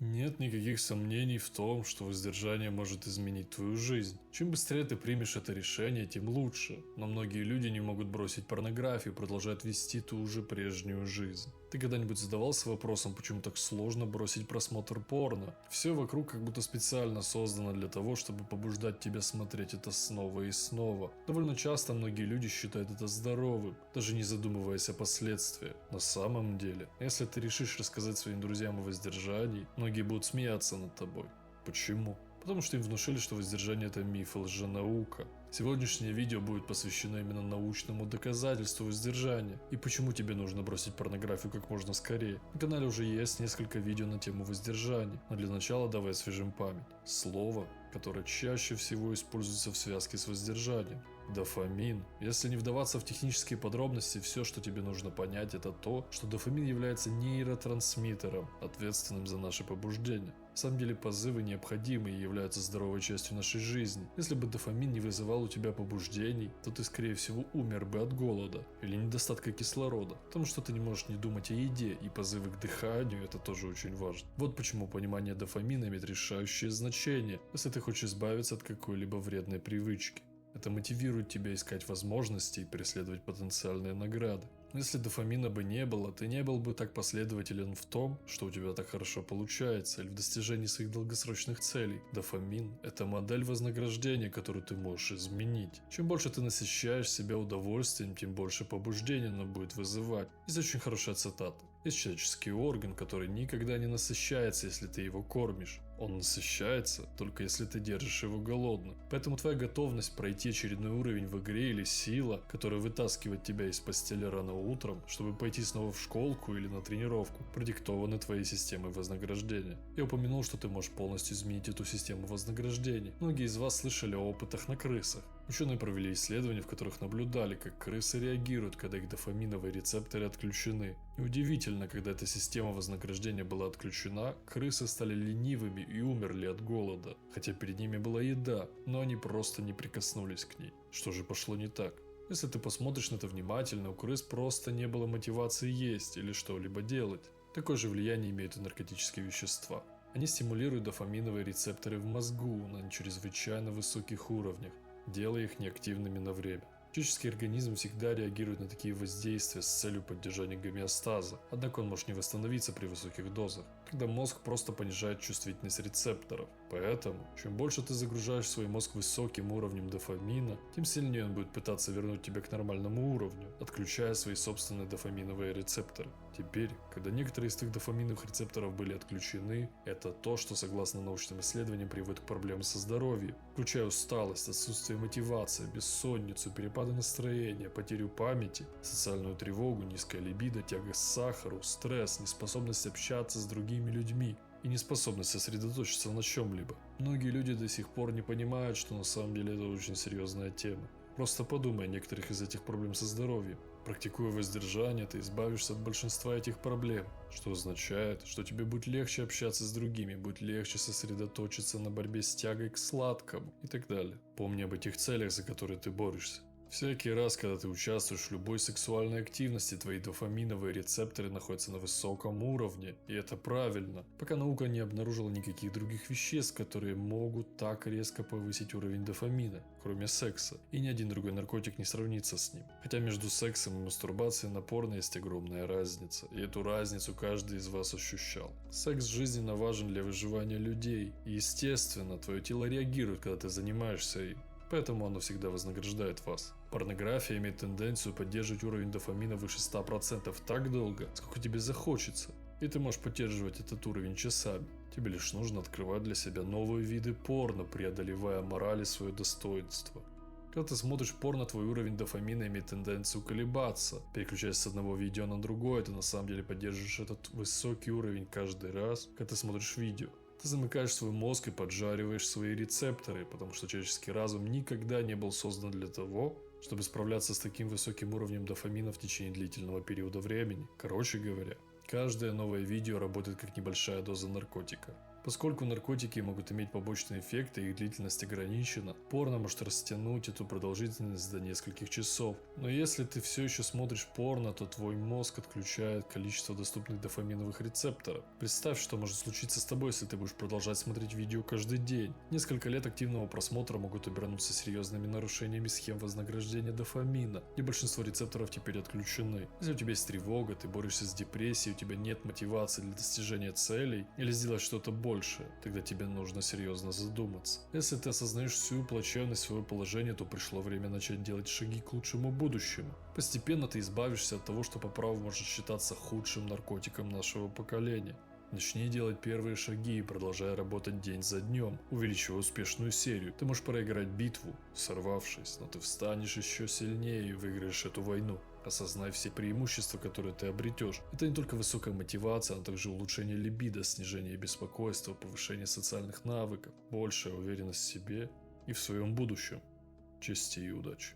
Нет никаких сомнений в том, что воздержание может изменить твою жизнь. Чем быстрее ты примешь это решение, тем лучше. Но многие люди не могут бросить порнографию и продолжают вести ту же прежнюю жизнь. Ты когда-нибудь задавался вопросом, почему так сложно бросить просмотр порно? Все вокруг как будто специально создано для того, чтобы побуждать тебя смотреть это снова и снова. Довольно часто многие люди считают это здоровым, даже не задумываясь о последствиях. На самом деле, если ты решишь рассказать своим друзьям о воздержании, многие будут смеяться над тобой. Почему? Потому что им внушили, что воздержание – это миф и лженаука. Сегодняшнее видео будет посвящено именно научному доказательству воздержания и почему тебе нужно бросить порнографию как можно скорее. На канале уже есть несколько видео на тему воздержания, но для начала давай освежим память. Слово, которое чаще всего используется в связке с воздержанием – дофамин. Если не вдаваться в технические подробности, все, что тебе нужно понять, это то, что дофамин является нейротрансмиттером, ответственным за наше побуждение. На самом деле позывы необходимы и являются здоровой частью нашей жизни. Если бы дофамин не вызывал у тебя побуждений, то ты скорее всего умер бы от голода или недостатка кислорода, потому что ты не можешь не думать о еде, и позывы к дыханию это тоже очень важно. Вот почему понимание дофамина имеет решающее значение, если ты хочешь избавиться от какой-либо вредной привычки. Это мотивирует тебя искать возможности и преследовать потенциальные награды. Но если дофамина бы не было, ты не был бы так последователен в том, что у тебя так хорошо получается, или в достижении своих долгосрочных целей. Дофамин – это модель вознаграждения, которую ты можешь изменить. Чем больше ты насыщаешь себя удовольствием, тем больше побуждения оно будет вызывать. Есть очень хорошая цитата. Есть человеческий орган, который никогда не насыщается, если ты его кормишь. Он насыщается, только если ты держишь его голодным. Поэтому твоя готовность пройти очередной уровень в игре или сила, которая вытаскивает тебя из постели рано утром, чтобы пойти снова в школку или на тренировку, продиктованы твоей системой вознаграждения. Я упомянул, что ты можешь полностью изменить эту систему вознаграждения. Многие из вас слышали о опытах на крысах. Ученые провели исследования, в которых наблюдали, как крысы реагируют, когда их дофаминовые рецепторы отключены. Неудивительно, когда эта система вознаграждения была отключена, крысы стали ленивыми и умерли от голода, хотя перед ними была еда, но они просто не прикоснулись к ней. Что же пошло не так? Если ты посмотришь на это внимательно, у крыс просто не было мотивации есть или что-либо делать. Такое же влияние имеют и наркотические вещества. Они стимулируют дофаминовые рецепторы в мозгу на чрезвычайно высоких уровнях, делая их неактивными на время. Человеческий организм всегда реагирует на такие воздействия с целью поддержания гомеостаза, однако он может не восстановиться при высоких дозах, когда мозг просто понижает чувствительность рецепторов. Поэтому, чем больше ты загружаешь свой мозг высоким уровнем дофамина, тем сильнее он будет пытаться вернуть тебя к нормальному уровню, отключая свои собственные дофаминовые рецепторы. Теперь, когда некоторые из твоих дофаминовых рецепторов были отключены, это то, что согласно научным исследованиям приводит к проблемам со здоровьем, включая усталость, отсутствие мотивации, бессонницу, перепады настроения, потерю памяти, социальную тревогу, низкая либидо, тягость к сахару, стресс, неспособность общаться с другими людьми и неспособность сосредоточиться на чем-либо. Многие люди до сих пор не понимают, что на самом деле это очень серьезная тема. Просто подумай о некоторых из этих проблем со здоровьем. Практикуя воздержание, ты избавишься от большинства этих проблем, что означает, что тебе будет легче общаться с другими, будет легче сосредоточиться на борьбе с тягой к сладкому и так далее. Помни об этих целях, за которые ты борешься. Всякий раз, когда ты участвуешь в любой сексуальной активности, твои дофаминовые рецепторы находятся на высоком уровне, и это правильно, пока наука не обнаружила никаких других веществ, которые могут так резко повысить уровень дофамина, кроме секса, и ни один другой наркотик не сравнится с ним. Хотя между сексом и мастурбацией на порно есть огромная разница, и эту разницу каждый из вас ощущал. Секс жизненно важен для выживания людей, и естественно, твое тело реагирует, когда ты занимаешься им. Поэтому оно всегда вознаграждает вас. Порнография имеет тенденцию поддерживать уровень дофамина выше 100% так долго, сколько тебе захочется. И ты можешь поддерживать этот уровень часами. Тебе лишь нужно открывать для себя новые виды порно, преодолевая мораль и свое достоинство. Когда ты смотришь порно, твой уровень дофамина имеет тенденцию колебаться. Переключаясь с одного видео на другое, ты на самом деле поддерживаешь этот высокий уровень каждый раз, когда ты смотришь видео. Ты замыкаешь свой мозг и поджариваешь свои рецепторы, потому что человеческий разум никогда не был создан для того, чтобы справляться с таким высоким уровнем дофамина в течение длительного периода времени. Короче говоря, каждое новое видео работает как небольшая доза наркотика. Поскольку наркотики могут иметь побочные эффекты и их длительность ограничена, порно может растянуть эту продолжительность до нескольких часов. Но если ты все еще смотришь порно, то твой мозг отключает количество доступных дофаминовых рецепторов. Представь, что может случиться с тобой, если ты будешь продолжать смотреть видео каждый день. Несколько лет активного просмотра могут обернуться серьезными нарушениями схем вознаграждения дофамина, и большинство рецепторов теперь отключены. Если у тебя есть тревога, ты борешься с депрессией, у тебя нет мотивации для достижения целей или сделать что-то большее, тогда тебе нужно серьезно задуматься. Если ты осознаешь всю плачевность своего положения, то пришло время начать делать шаги к лучшему будущему. Постепенно ты избавишься от того, что по праву может считаться худшим наркотиком нашего поколения. Начни делать первые шаги и продолжай работать день за днем, увеличивая успешную серию. Ты можешь проиграть битву, сорвавшись, но ты встанешь еще сильнее и выиграешь эту войну. Осознай все преимущества, которые ты обретешь. Это не только высокая мотивация, но также улучшение либидо, снижение беспокойства, повышение социальных навыков, большая уверенность в себе и в своем будущем. Чести и удачи!